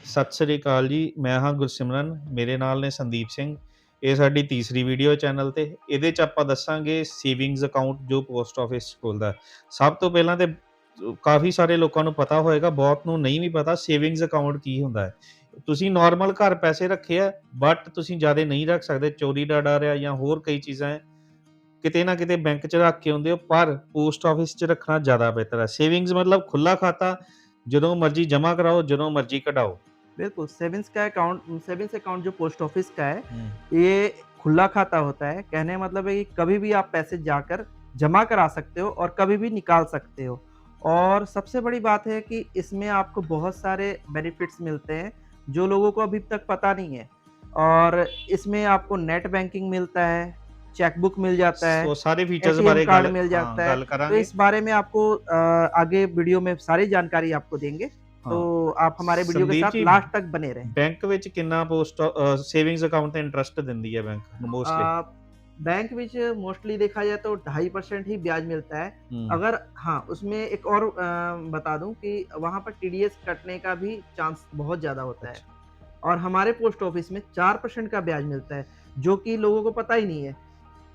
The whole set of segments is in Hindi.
ਸਤਿ ਸ੍ਰੀ ਅਕਾਲ ਜੀ। ਮੈਂ ਹਾਂ ਗੁਰਸਿਮਰਨ, ਮੇਰੇ ਨਾਲ ਨੇ ਸੰਦੀਪ ਸਿੰਘ। ਇਹ ਸਾਡੀ ਤੀਸਰੀ ਵੀਡੀਓ ਚੈਨਲ ਤੇ। ਇਹਦੇ 'ਚ ਆਪਾਂ ਦੱਸਾਂਗੇ ਸੇਵਿੰਗਸ ਅਕਾਊਂਟ ਜੋ ਪੋਸਟ ਆਫਿਸ 'ਚ ਖੁੱਲ੍ਹਦਾ। ਸਭ ਤੋਂ ਪਹਿਲਾਂ ਤੇ ਕਾਫੀ ਸਾਰੇ ਲੋਕਾਂ ਨੂੰ ਪਤਾ ਹੋਏਗਾ, ਬਹੁਤ ਨੂੰ ਨਹੀਂ ਵੀ ਪਤਾ ਸੇਵਿੰਗਸ ਅਕਾਊਂਟ ਕੀ ਹੁੰਦਾ ਹੈ। ਤੁਸੀਂ ਨੋਰਮਲ ਘਰ ਪੈਸੇ ਰੱਖੇ ਆ, ਬਟ ਤੁਸੀਂ ਜ਼ਿਆਦਾ ਨਹੀਂ ਰੱਖ ਸਕਦੇ, ਚੋਰੀ ਦਾ ਡਰ ਆ ਜਾਂ ਹੋਰ ਕਈ ਚੀਜ਼ਾਂ ਹੈ, ਕਿਤੇ ਨਾ ਕਿਤੇ ਬੈਂਕ 'ਚ ਰੱਖ ਕੇ ਆਉਂਦੇ ਹੋ, ਪਰ ਪੋਸਟ ਆਫਿਸ 'ਚ ਰੱਖਣਾ ਜ਼ਿਆਦਾ ਬਿਹਤਰ ਹੈ। ਸੇਵਿੰਗਸ ਮਤਲਬ ਖੁੱਲ੍ਹਾ ਖਾਤਾ, ਜਦੋਂ मर्जी जमा कराओ, ਜਦੋਂ मर्जी कढाओ। बिल्कुल, सेविंग्स अकाउंट जो पोस्ट ऑफिस का है, हुँ, ये खुला खाता होता है। कहने का मतलब है कि कभी भी आप पैसे जाकर जमा करा सकते हो और कभी भी निकाल सकते हो। और सबसे बड़ी बात है कि इसमें आपको बहुत सारे बेनिफिट्स मिलते हैं, जो लोगों को अभी तक पता नहीं है। और इसमें आपको नेट बैंकिंग मिलता है, चेकबुक मिल जाता है, सो सारे फीचर्स एटीएम बारे कार्ड गल मिल हाँ, जाता है। गल तो करांगे। इस बारे में आपको आगे वीडियो में सारी जानकारी आपको देंगे। तो हाँ, आप हमारे वीडियो के संदीप साथ जी, लास्ट तक बने रहें। ਬੈਂਕ ਵਿੱਚ ਕਿੰਨਾ ਸੇਵਿੰਗਸ ਅਕਾਊਂਟ ਤੇ ਇੰਟਰਸਟ ਦਿੰਦੀ ਹੈ bank mostly? Bank which mostly देखा जाए तो 2.5% ही ब्याज मिलता है। हुँ, अगर हाँ, उसमें एक और बता दूं कि वहाँ पर टीडीएस कटने का भी चांस बहुत ज़्यादा होता है। अच्छा, और हमारे पोस्ट ऑफिस में 4% का ब्याज मिलता है, जो कि लोगों को पता ही नहीं है।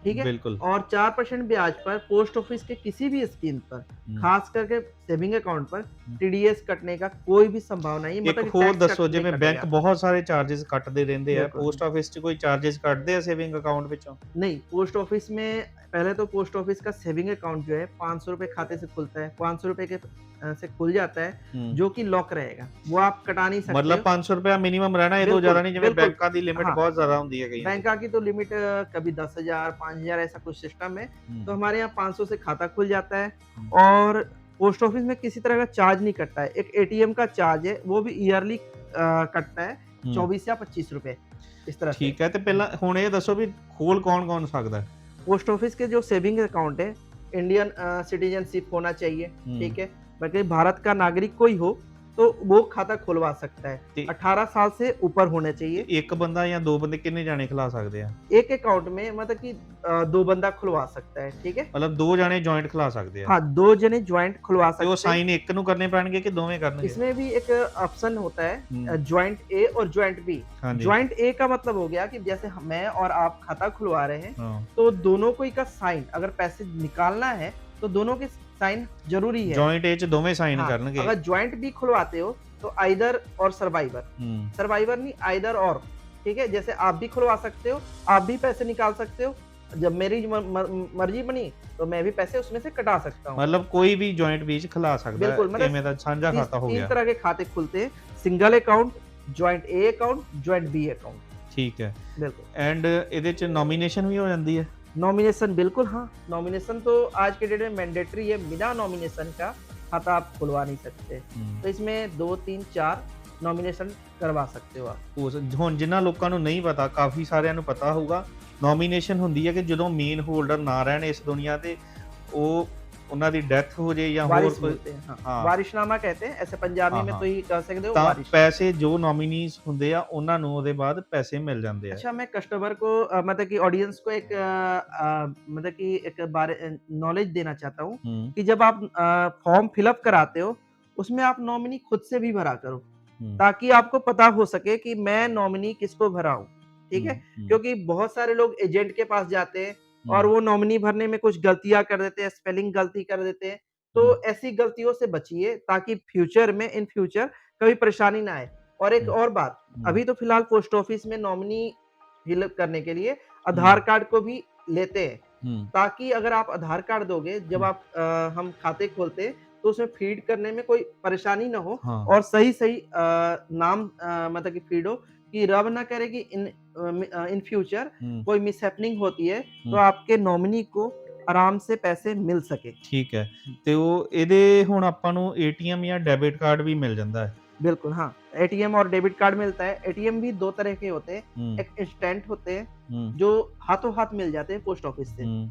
ठीक है? बिल्कुल। और 4% ब्याज पर पोस्ट ऑफिस के किसी भी स्कीम पर, हुँ, खास करके सेविंग अकाउंट पर हुँ। टीडीएस कटने का कोई भी संभावना नहीं है, ਇੱਕ मतलब कि ਹੋਰ टैक्स ਦੱਸੋ, कट नहीं ਜਿਵੇਂ ਬੈਂਕ कटेगा। ਬਹੁਤ ਸਾਰੇ ਚਾਰजेस ਕੱਟਦੇ ਰਹਿੰਦੇ ਆ, बिल्कुल। ਪੋਸਟ ਆਫਿਸ 'ਚ ਕੋਈ ਚਾਰजेस ਕੱਟਦੇ ਆ ਸੇਵਿੰਗ ਅਕਾਊਂਟ ਵਿੱਚੋਂ? नहीं, पोस्ट ऑफिस में पहले तो पोस्ट ऑफिस का सेविंग अकाउंट जो है ₹500 खाते से खुलता है, ₹500 के से खुल जाता है, ਹੂੰ, जो कि लॉक रहेगा, वो आप कटा नहीं सकते ਮਤਲਬ हो। ₹500 ਮਿਨੀਮਮ ਰਹਿਣਾ, ਇਹ ਤੋਂ ਜ਼ਿਆਦਾ बिल्कुल, ਨਹੀਂ, जिਵੇਂ बिल्कुल। ਬੈਂਕਾਂ ਦੀ ਲਿमिट हाँ, बहुत ज़्यादा ਹੁੰਦੀ ਹੈ ਕਈਆਂ ਦੀ। बैंका की तो लिमिट कभी 10,000, 5,000 ऐसा कुछ सिस्टम है, हुँ, तो हमारे यहाँ 500 से खाता खुल जाता है। हुँ, और पोस्ट ऑफिस में किसी तरह का चार्ज नहीं कटता है, एक एटीएम का चार्ज है, वो भी ईयरली कटता है, हुँ। 24 या ₹25 इस तरह से। ਠੀਕ ਹੈ, ਤੇ ਪਹਿਲਾਂ ਹੁਣ ਇਹ ਦੱਸो ਵੀ ਖੋਲ ਕੌਣ-ਕੌਣ ਸਕਦਾ ਹੈ? पोस्ट ऑफिस के जो सेविंग अकाउंट है, इंडियन सिटीजनशिप होना चाहिए, हुँ, ठीक है? बाकी भारत का नागरिक कोई हो तो वो खाता खुलवा सकता है। ਤੇ 18 साल से ऊपर होने चाहिए। ਇੱਕ ਬੰਦਾ ਜਾਂ ਦੋ ਬੰਦੇ ਕਿੰਨੇ ਜਾਣੇ ਖਿਲਾ ਸਕਦੇ ਆ? एक अकाउंट में मतलब कि 2 बंदा खुलवा सकता है, ठीक है? ਮਤਲਬ ਦੋ ਜਾਣੇ ਜੁਆਇੰਟ ਖਿਲਾ ਸਕਦੇ ਆ? हाँ, 2 जने जॉइंट खुलवा ਤੇ ਉਹ सकते हैं। ਸਾਈਨ ਇੱਕ ਨੂੰ ਕਰਨੇ ਪੈਣਗੇ ਕਿ ਦੋਵੇਂ करनगे? इसमें भी एक ऑप्शन होता है हुँ, जॉइंट ए और जॉइंट बी। हाँ जी, जॉइंट ए का मतलब हो गया कि जैसे मैं और आप खाता खुलवा रहे हैं, हाँ। तो दोनों को का साइन, अगर पैसे निकालना है तो दोनों के साइन जरूरी है। ਜੁਆਇੰਟ ਇਹ 'ਚ ਦੋਵੇਂ ਸਾਈਨ हाँ, ਕਰਨਗੇ? अगर ज्वाइंट भी खुलवाते हो तो आइदर और सर्वाइवर, हुँ, सर्वाइवर नहीं आइदर और, ठीक है? जैसे आप भी खुलवा सकते हो, आप भी पैसे निकाल सकते हो। जब मेरी मर्जी बनी तो मैं भी पैसे उसमें से कटा सकता हूँ। ਮਤਲਬ ਕੋਈ ਵੀ ਜੁਆਇੰਟ ਵਿੱਚ ਖਿਲਾ ਸਕਦਾ ਹੈ, बिल्कुल, ਇਵੇਂ ਦਾ ਸਾਂਝਾ ਖਾਤਾ ਹੋ तीन ਗਿਆ। तरह के खाते खुलते हैं, single account, joint A account, joint B account. ਠੀਕ ਹੈ। बिल्कुल। ਐਂਡ ਇਹਦੇ 'ਚ ਨੋਮੀਨੇਸ਼ਨ ਵੀ ਹੋ ਜਾਂਦੀ ਹੈ? नॉमिनेशन बिल्कुल हाँ, नॉमिनेशन तो आज के डेट में मैंडेटरी है, बिना नॉमिनेशन का खाता आप खुलवा नहीं सकते। ਹੂੰ। तो इसमें 2, 3, 4 नॉमिनेशन करवा सकते हो आप। ਹੁਣ ਜਿਨ੍ਹਾਂ ਲੋਕਾਂ ਨੂੰ ਨਹੀਂ ਪਤਾ, ਕਾਫੀ ਸਾਰਿਆਂ ਨੂੰ ਪਤਾ ਹੋਊਗਾ, ਨੋਮੀਨੇਸ਼ਨ ਹੁੰਦੀ ਹੈ ਕਿ ਜਦੋਂ ਮੇਨ ਹੋਲਡਰ ਨਾ ਰਹਿਣ ਇਸ ਦੁਨੀਆ ਤੇ, ਉਹ ਉਹਨਾਂ ਦੀ ਡੈਥ ਹੋ ਜੇ ਜਾਂ ਹੋਰ वारिस ਕੋਈ, बोलते हैं, हाँ। हाँ। वारिशनामा कहते हैं, ऐसे पंजाबी हाँ, में हाँ। तो ही कह सकते हो ਤਾਂ वारिश। ਪੈਸੇ ਜੋ ਨੋਮੀਨੀਜ਼ ਹੁੰਦੇ ਆ ਉਹਨਾਂ ਨੂੰ ਉਹਦੇ ਬਾਅਦ ਪੈਸੇ ਮਿਲ ਜਾਂਦੇ ਆ। अच्छा, मैं कस्टमर को मतलब कि ऑडियंस को एक मतलब कि एक बारे नॉलेज देना चाहता हूँ ਹੂੰ, कि जब आप फॉर्म फिलअप कराते हो, उसमें आप नॉमिनी खुद से भी भरा करो, ਹੂੰ, ताकि आपको पता हो सके कि मैं नॉमिनी किसको भरा हूँ, ठीक है? ਹੂੰ, क्योंकि बहुत सारे लोग एजेंट के पास जाते हैं और ਹੂੰ, वो नॉमिनी भरने में कुछ गलतियाँ कर देते हैं, स्पेलिंग गलती कर देते हैं। तो हम्म, ऐसी गलतियों से बचिए, ताकि फ्यूचर में इन फ्यूचर कभी परेशानी ना आए। और एक हम्म, और बात, हम्म, अभी तो फिलहाल पोस्ट ऑफिस में नॉमिनी फिलअप करने के लिए हम्म, आधार कार्ड को भी लेते हैं, हम्म, ताकि अगर आप आधार कार्ड दोगे जब आप हम खाते खोलते हैं, तो उसमें फीड करने में कोई परेशानी ना हो हाँ, और सही-सही नाम मतलब कि फीड हो, कि रब ना करे कि इन फ्यूचर हम्म, कोई मिसहैपनिंग होती है, तो हम्म, आपके नॉमिनी को आराम से पैसे मिल सके। ਠੀਕ ਹੈ। ਤੇ ਉਹ ਇਹਦੇ ਹੁਣ ਆਪਾਂ ਨੂੰ ਏਟੀਐਮ ਜਾਂ ਡੈਬਿਟ ਕਾਰਡ ਵੀ ਮਿਲ ਜਾਂਦਾ ਹੈ? बिल्कुल, हाँ, एटीएम और डेबिट कार्ड मिलता है। एटीएम भी 2 तरह के होते हैं, हम्म, एक इंस्टेंट होते हैं, हम्म, जो हाथों-हाथ मिल जाते हैं पोस्ट ऑफिस से। हम्म,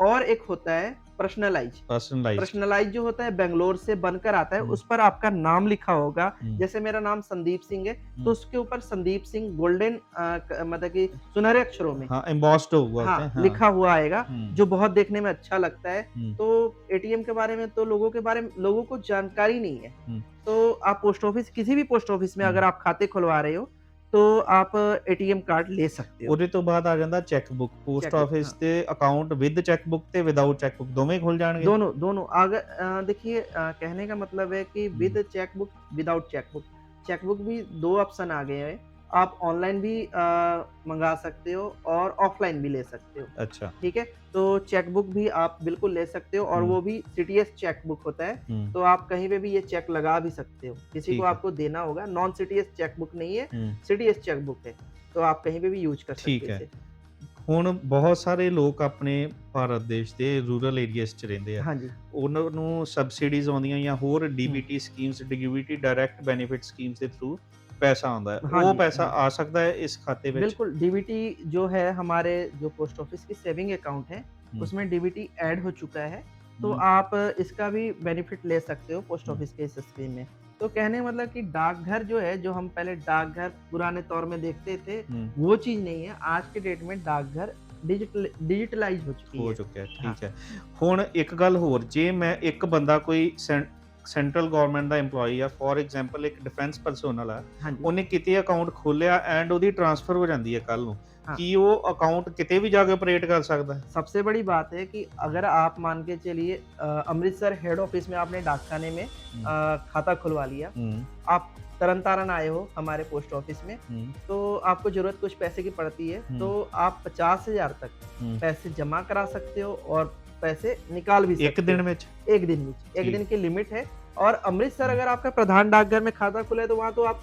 और एक होता है पर्सनलाइज़। पर्सनलाइज्ड। पर्सनलाइज़ जो होता है बैंगलोर से बनकर आता है, हुँ, उस पर आपका नाम लिखा होगा। हुँ, जैसे मेरा नाम संदीप सिंह है, तो हुँ। उसके ऊपर संदीप सिंह गोल्डन मतलब कि सुनहरे अक्षरों में हाँ, एम्बॉस्ड हुआ होता है, हाँ, हाँ। लिखा हुआ आएगा, हुँ, जो बहुत देखने में अच्छा लगता है। हुँ, तो एटीएम के बारे में तो लोगों को जानकारी नहीं है। हुँ, तो आप पोस्ट ऑफिस किसी भी पोस्ट ऑफिस में हुँ। अगर आप खाते खुलवा रहे हो, तो आप एटीएम कार्ड ले सकते हो। ਉਹਦੇ ਤੋਂ ਬਾਅਦ ਆ ਜਾਂਦਾ ਚੈੱਕਬੁੱਕ, ਪੋਸਟ चेकबुक ਆਫਿਸ हाँ। ਤੇ ਅਕਾਊਂਟ विद चेकबुक ਤੇ विदाउट चेकबुक ਦੋਵੇਂ ਖੁੱਲ जाणगे? दोनों, दोनों अगर देखिए कहने का मतलब है कि हुँ, with chequebook, without chequebook. Chequebook भी 2 ऑप्शन आ गए हैं। आप ऑनलाइन भी मँगा सकते हो और ऑफ़लाइन भी ले सकते हो। अच्छा। ठीक है? तो चेकबुक भी आप बिल्कुल ले सकते हो और हुँ, वो भी सीटीएस चेकबुक होता है। हुँ, तो आप कहीं पे भी ये चेक लगा भी सकते हो। किसी को ठीक है। आपको देना होगा, नॉन सीटीएस चेकबुक नहीं है, हुँ, सीटीएस चेकबुक है। तो आप कहीं पे भी यूज़ कर सकते ਠੀਕ हो ਹੈ। इसे। ਹੁਣ ਬਹੁਤ ਸਾਰੇ ਲੋਕ ਆਪਣੇ ਭਾਰਤ ਦੇਸ਼ ਦੇ ਰੂਰਲ ਏਰੀਆਜ਼ 'ਚ ਰਹਿੰਦੇ ਆ। हाँ जी। ਉਹਨਾਂ ਨੂੰ ਸਬਸਿਡੀਜ਼ ਆਉਂਦੀਆਂ ਜਾਂ ਹੋਰ हुँ। DBT schemes, DBT direct benefit schemes ਦੇ ਥਰੂ ਪੈਸਾ ਆਉਂਦਾ ਹੈ। हाँ ਉਹ जी, ਪੈਸਾ हाँ जी। ਆ ਸਕਦਾ ਹੈ ਇਸ ਖਾਤੇ ਵਿੱਚ? बिल्कुल, डीबीटी जो है हमारे जो पोस्ट ऑफिस की सेविंग अकाउंट है, हुँ, उसमें डीबीटी ऐड हो चुका है, तो हुँ, आप इसका भी बेनिफिट ले सकते हो पोस्ट हुँ, ऑफिस के इस स्कीम में। तो कहने का मतलब कि डाकघर जो है, जो हम पहले डाकघर पुराने तौर में देखते थे, हुँ। वो चीज़ नहीं है। आज के डेट में डाकघर डिजिटलाइज़ हो चुकी ਹੋ है। ਚੁੱਕਿਆ, हाँ, ਠੀਕ ਹੈ। ਹੁਣ ਇੱਕ ਗੱਲ ਹੋਰ, ਜੇ ਮੈਂ ਇੱਕ ਬੰਦਾ ਕੋਈ ਸੈਂਟਰਲ ਗਵਰਨਮੈਂਟ ਦਾ EMPLOYEE ਆ, ਫੋਰ ਐਗਜ਼ਾਮਪਲ ਇੱਕ ਡਿਫੈਂਸ ਪਰਸਨਲ ਆ, हाँ जी, ਉਹਨੇ ਕਿਤੇ ਅਕਾਊਂਟ ਖੋਲ੍ਹਿਆ ਐਂਡ ਉਹਦੀ ਟ੍ਰਾਂਸਫਰ ਹੋ ਜਾਂਦੀ ਹੈ ਕੱਲ੍ਹ ਨੂੰ, हाँ। ਕੀ ਉਹ ਅਕਾਊਂਟ ਕਿਤੇ ਵੀ ਜਾ ਕੇ ऑपरेट कर सकता है? सबसे बड़ी बात है कि अगर आप मान के चलिए अमृतसर हेड ऑफिस में आपने डाकखाने में हुँ, खाता खुलवा लिया। हुँ, आप तरन तारन आए हो हमारे पोस्ट ऑफिस में, हुँ, तो आपको ज़रूरत कुछ पैसे की पड़ती है, हुँ, तो आप 50,000 तक हुँ। पैसे जमा करा सकते हो और पैसे निकाल भी ਇੱਕ सकते ਦਿਨ हो। ਵਿੱਚ? 1 दिन में, 1 ठीक। दिन की लिमिट है और अमृतसर हुँ, अगर आपका प्रधान डाकघर में खाता खुला है, तो वहाँ तो आप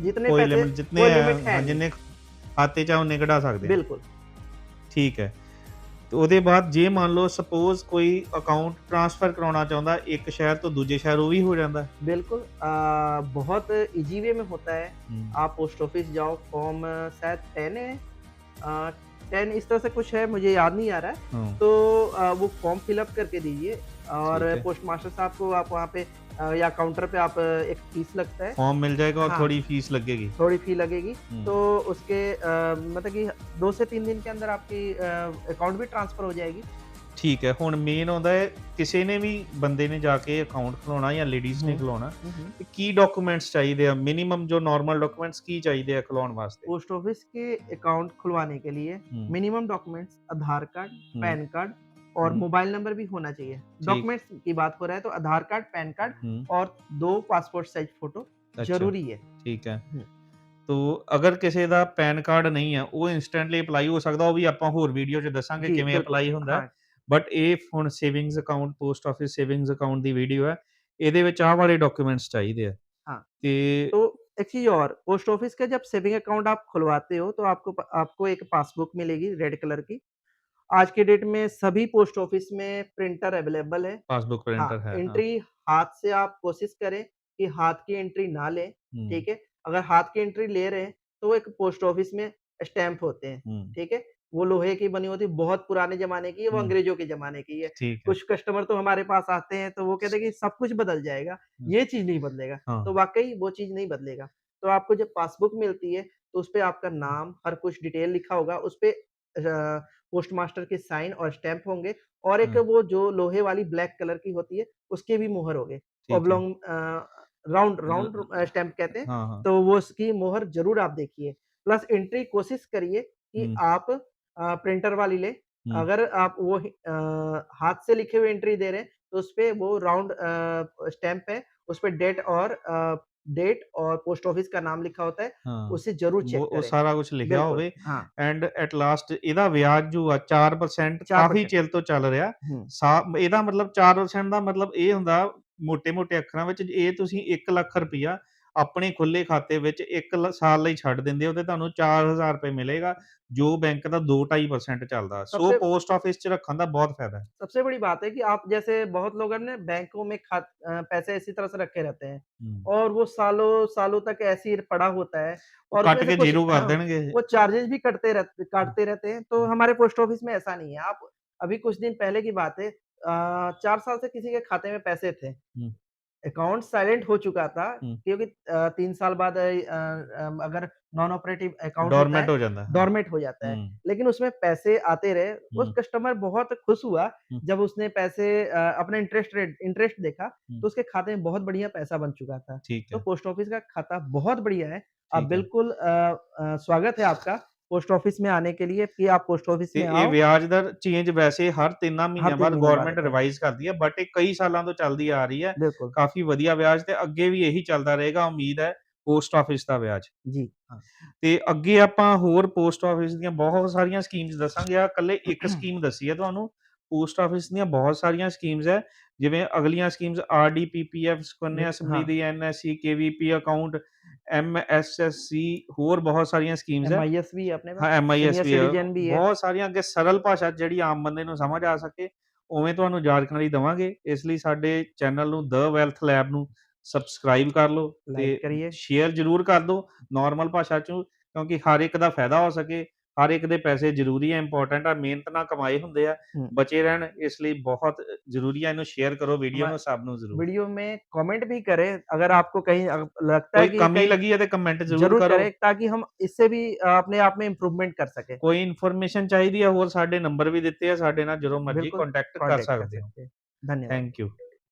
जितने ਕੋਈ पैसे ਲਿमिट ਜਿतਨੇ कोई लिमिट है ਹਾਂ, नहीं। ਜਿੰਨੇ ਖਾਤੇ 'ਚ ਆ ਉਨੇ ਕਢਾ ਸਕਦੇ ਆ। बिल्कुल। ਠੀਕ ਹੈ। ਤੇ ਉਹਦੇ ਬਾਅਦ ਜੇ ਮੰਨ ਲਓ ਸਪੋਜ਼ ਕੋਈ ਅਕਾਊਂਟ ਟ੍ਰਾਂਸਫਰ ਕਰਾਉਣਾ ਚਾਹੁੰਦਾ ਇੱਕ शहर ਤੋਂ ਦੂਜੇ शहर, ਉਹ ਵੀ ਹੋ ਜਾਂਦਾ है? बिल्कुल बहुत ईज़ी वे में होता है। हुँ, आप पोस्ट ऑफिस जाओ, फॉर्म शायद 10 है, 10 इस तरह से कुछ है, मुझे याद नहीं आ रहा है। हाँ, तो वो फॉर्म फिल अप करके दीजिए और ठीक है। पोस्ट मास्टर साहब को आप वहाँ पे या काउंटर पे आप एक फीस लगता है। फॉर्म मिल जाएगा और हाँ, थोड़ी फीस लगेगी। थोड़ी फ़ी लगेगी। हुँ, तो उसके मतलब कि 2 से 3 दिन के अंदर आपकी अकाउंट भी ट्रांसफ़र हो जाएगी। ठीक है। ਹੁਣ ਮੇਨ ਆਉਂਦਾ ਹੈ ਕਿਸੇ ਨੇ ਵੀ ਬੰਦੇ ਨੇ ਜਾ ਕੇ ਅਕਾਊਂਟ ਖੁਲਾਉਣਾ ਜਾਂ ਲੇਡੀਜ਼ ਨੇ हुँ। ਖੁਲਾਉਣਾ, हुँ, हुँ। ਤੇ ਕੀ ਡਾਕੂਮੈਂਟਸ ਚਾਹੀਦੇ ਆ? ਮਿਨੀਮਮ ਜੋ ਨਾਰਮਲ ਡਾਕੂਮੈਂਟਸ ਕੀ ਚਾਹੀਦੇ ਆ ਖੁਲਾਉਣ ਵਾਸਤੇ? पोस्ट ऑफिस के अकाउंट खुलवाने के लिए हुँ, मिनिमम डॉक्यूमेंट्स आधार कार्ड, हुँ, पैन कार्ड और हुँ, मोबाइल नंबर भी होना चाहिए। ठीक। डॉक्यूमेंट्स की बात हो रहा है तो आधार कार्ड, पैन कार्ड हुँ, और 2 पासपोर्ट साइज़ फ़ोटो अच्छा, ज़रूरी है। ठीक है। हुँ, ਤੋ ਅਗਰ ਕਿਸੇ ਦਾ ਪੈਨ ਕਾਰਡ ਨਹੀਂ ਹੈ, ਉਹ ਇੰਸਟੈਂਟਲੀ ਅਪਲਾਈ ਹੋ ਸਕਦਾ, ਉਹ ਵੀ ਆਪਾਂ ਹੋਰ ਵੀਡੀਓ 'ਚ ਦੱਸਾਂਗੇ जी, ਕਿਵੇਂ बिल्कुल। ਅਪਲਾਈ ਹੁੰਦਾ ਹੈ। हाँ, ਬਟ ਇਹ ਹੁਣ savings account, post office savings account ਦੀ ਵੀਡੀਓ ਹੈ। ਇਹਦੇ ਵਿੱਚ ਆਹ ਵਾਲੇ ਡਾਕੂਮੈਂਟਸ चाਹੀਦੇ ਆ। हाँ। ਤੇ तो एक चीज़ और, पोस्ट ऑफिस का जब सेविंग अकाउंट आप खुलवाते हो तो आपको एक पासबुक मिलेगी रेड कलर की। आज के डेट में सभी पोस्ट ऑफिस में प्रिंटर अवेलेबल है। पासबुक हाँ, प्रिंटर है, हाँ। एंट्री हाथ से आप कोशिश करें कि हाथ की एंट्री ना लें, हुँ, ठीक है? अगर हाथ की एंट्री ले रहे हैं, तो वो एक पोस्ट ऑफिस में स्टैम्प होते हैं, हुँ, ठीक है? वो लोहे की बनी होती है, बहुत पुराने ज़माने की है, वो हुँ, अंग्रेज़ों के ज़माने की है। ठीक है। कुछ कस्टमर तो हमारे पास आते हैं, तो वो कहते हैं कि सब कुछ बदल जाएगा, हुँ, ये चीज़ नहीं बदलेगा। तो हाँ, वाक़ई वो चीज़ नहीं बदलेगा। तो आपको जब पासबुक मिलती है, तो उसपे आपका नाम, हर कुछ डिटेल लिखा होगा, उसपे पोस्ट मास्टर के साइन और स्टैम्प होंगे और एक हाँ, वो जो लोहे वाली ब्लैक कलर की होती है, उसके भी मुहर होंगे। ठीक है। ओब्लॉन्ग राउंड ल राउंड स्टैम्प कहते हैं, हाँ, हाँ। तो वो उसकी मुहर ज़रूर आप देखिए। प्लस एंट्री कोशिश करिए कि हुँ, आप प्रिंटर वाली लें। हुँ, अगर आप वो हाथ से लिखे हुए एंट्री दे रहे हैं, तो उसपे वो राउंड स्टैम्प है, उसपे डेट और पोस्ट ऑफिस का नाम लिखा होता है, हाँ। उसे ज़रूर चेक ਉਹ करें। ਸਾਰਾ ਕੁਛ ਲਿਖਿਆ बिल्कुल, ਹੋਵੇ हाँ, ਐਂਡ ਐਟ ਲਾਸਟ ਇਹਦਾ ਵਿਆਜ ਜੋ ਆ 4% ਕਾਫ਼ੀ 4%। ਚਿਰ ਤੋਂ ਚੱਲ ਰਿਹਾ। हुँ, ਇਹਦਾ ਮਤਲਬ 4% ਦਾ ਮਤਲਬ ਇਹ ਹੁੰਦਾ ਮੋਟੇ-ਮੋਟੇ ਅੱਖਰਾਂ ਵਿੱਚ, ਇਹ ਤੁਸੀਂ 1,00,000 ਰੁਪਈਆ ਆਪਣੇ ਖੁੱਲੇ ਖਾਤੇ ਵਿੱਚ 1 ਸਾਲ ਲਈ ਛੱਡ ਦਿੰਦੇ ਹੋ ਤੇ ਤੁਹਾਨੂੰ ₹4,000 ਮਿਲੇਗਾ, ਜੋ ਬੈਂਕ ਦਾ 2-2.5% ਚੱਲਦਾ। ਸੋ सबसे ਪੋਸਟ ਆਫਿਸ 'ਚ ਰੱਖਣ ਦਾ ਬਹੁਤ ਫਾਇਦਾ ਹੈ। सबसे बड़ी बात है कि आप जैसे बहुत लोग हैं ना बैंकों में पैसे इसी तरह से रखे रहते हैं हुँ, और वो सालों-सालों तक ऐसे ही पड़ा होता है ਉਹ और उसमें ਕੱਟ से ਕੇ कुछ ਜ਼ੀरो ਕਰ हाँ, देਣਗੇ। वो चार्जेज़ भी काटते रहते हैं, तो हुँ, हमारे पोस्ट ऑफिस में ऐसा नहीं है। आप अभी कुछ दिन पहले की बात है 4 साल से किसी के खाते में पैसे थे। हुँ, अकाउंट साइलेंट हो चुका था हुँ। क्योंकि 3 साल बाद अगर नॉन ऑपरेटिव अकाउंट होता डोरमेट है, हो ਜਾਂਦਾ है। हाँ। डोरमेट हो जाता है। हुँ, लेकिन उसमें पैसे आते रहे, उस हुँ, कस्टमर बहुत खुश हुआ हुँ, जब उसने पैसे अपना इंटरेस्ट देखा, हुँ। तो उसके खाते में बहुत बढ़िया पैसा बन चुका था। ठीक तो है, पोस्ट ऑफिस का खाता बहुत बढ़िया है। आप ठीक है। बिल्कुल स्वागत है आपका पोस्ट ऑफिस में आने के लिए कि आप पोस्ट ऑफिस ਤੇ में ਇਹ आओ, ਵਿਆਜ ਦਰ ਚੇਂਜ ਵੈਸੇ ਹਰ 3 हर ਮਹੀਨਿਆਂ 3 ਬਾਅਦ महीने बाद ਗਵਰਨਮੈਂਟ होता है। ਰਿਵਾਈਜ਼ ਕਰਦੀ ਹੈ, ਬਟ ਇਹ ਕਈ ਸਾਲਾਂ ਤੋਂ ਚੱਲਦੀ ਆ ਰਹੀ ਹੈ। बिल्कुल, ਕਾਫੀ ਵਧੀਆ ਵਿਆਜ ਤੇ ਅੱਗੇ ਵੀ ਇਹੀ ਚੱਲਦਾ ਰਹੇਗਾ, ਉਮੀਦ ਹੈ ਪੋਸਟ ਆਫਿਸ ਦਾ ਵਿਆਜ। जी। ਹਾਂ, ਤੇ ਅੱਗੇ ਆਪਾਂ ਹੋਰ ਪੋਸਟ ਆਫਿਸ ਦੀਆਂ ਬਹੁਤ ਸਾਰੀਆਂ ਸਕੀਮਸ ਦੱਸਾਂਗੇ, ਆਹ ਇਕੱਲੇ ਇੱਕ ਸਕੀਮ ਦੱਸੀ ਹੈ ਤੁਹਾਨੂੰ। ਪੋਸਟ ਆਫਿਸ ਦੀਆਂ ਬਹੁਤ ਸਾਰੀਆਂ ਸਕੀਮਸ ਹੈ, ਜਿਵੇਂ ਅਗਲੀਆਂ ਸਕੀਮਸ ਆਰਡੀ, ਪੀਪੀਐਫ, ਸੁਕੰਨਿਆ हाँ, ਸਮਰਿद्धੀ, ਐਨਐਸਸੀ, ਕੇਵੀਪੀ ਅਕਾਊਂਟ, ਐਮਐਸਐਸਸੀ, ਹੋਰ ਬਹੁਤ ਸਾਰੀਆਂ ਸਕੀਮਸ ਹੈ। एमआईएस भी है अपने ਹਾਂ, पास, ਐਮਆਈਐਸ सीनियर ਵੀ ਹੈ, सिटीज़न भी है। ਬਹੁਤ ਸਾਰੀਆਂ ਅੱਗੇ सरल ਭਾਸ਼ਾ 'ਚ ਜਿਹੜੀ ਆਮ ਬੰਦੇ ਨੂੰ ਸਮਝ ਆ ਸਕੇ, ਉਵੇਂ ਤੁਹਾਨੂੰ ਜਾਣਕਾਰੀ ਦੇਵਾਂਗੇ। ਇਸ ਲਈ ਸਾਡੇ ਚੈਨਲ ਨੂੰ ਦ ਵੈਲਥ ਲੈਬ ਨੂੰ ਸਬਸਕ੍ਰਾਈਬ ਕਰ ਲਓ ਤੇ लाइक करिए। ਸ਼ੇਅਰ ਜ਼ਰੂਰ ਕਰ ਦਿਓ ਨੋਰਮਲ ਭਾਸ਼ਾ 'ਚ, ਕਿਉਂਕਿ ਹਰ ਇੱਕ ਦਾ ਫਾਇਦਾ ਹੋ ਸਕੇ। ਹਰ ਇੱਕ ਦੇ ਪੈਸੇ ਜ਼ਰੂਰੀ ਹੈ, ਇੰਪੋਰਟੈਂਟ ਆ, ਮਿਹਨਤ ਨਾਲ ਕਮਾਏ ਹੁੰਦੇ ਆ, हुँ, ਬਚੇ ਰਹਿਣ, ਇਸ ਲਈ ਬਹੁਤ ਜ਼ਰੂਰੀ ਹੈ। ਇਹਨੂੰ ਸ਼ੇਅਰ ਕਰੋ ਵੀਡੀਓ हमा ਨੂੰ ਸਭ ਨੂੰ ਜ਼ਰੂਰ। वीडियो में कमेंट भी करें अगर आपको कहीं लगता है ਕੋਈ कि ਕਮੀ कहीं ਲੱਗੀ ਹੈ ਤੇ ਕਮੈਂਟ ਜ਼ਰੂਰ ज़रूर ਕਰੋ। करें ताकि हम इससे भी अपने आप में इम्प्रूवमेंट कर सकें। ਕੋਈ इन्फॉर्मेशन ਚਾਹੀਦੀ ਹੈ ਹੋਰ, ਸਾਡੇ ਨੰਬਰ ਵੀ ਦਿੱਤੇ ਆ, ਸਾਡੇ ਨਾਲ ਜਦੋਂ ਮਰਜ਼ੀ बिल्कुल ਕੰਟੈक्ट ਕਰ कॉन्टैक्ट कर ਸਕਦੇ ਹੋ। सकते हैं। धन्यवाद। Thank you.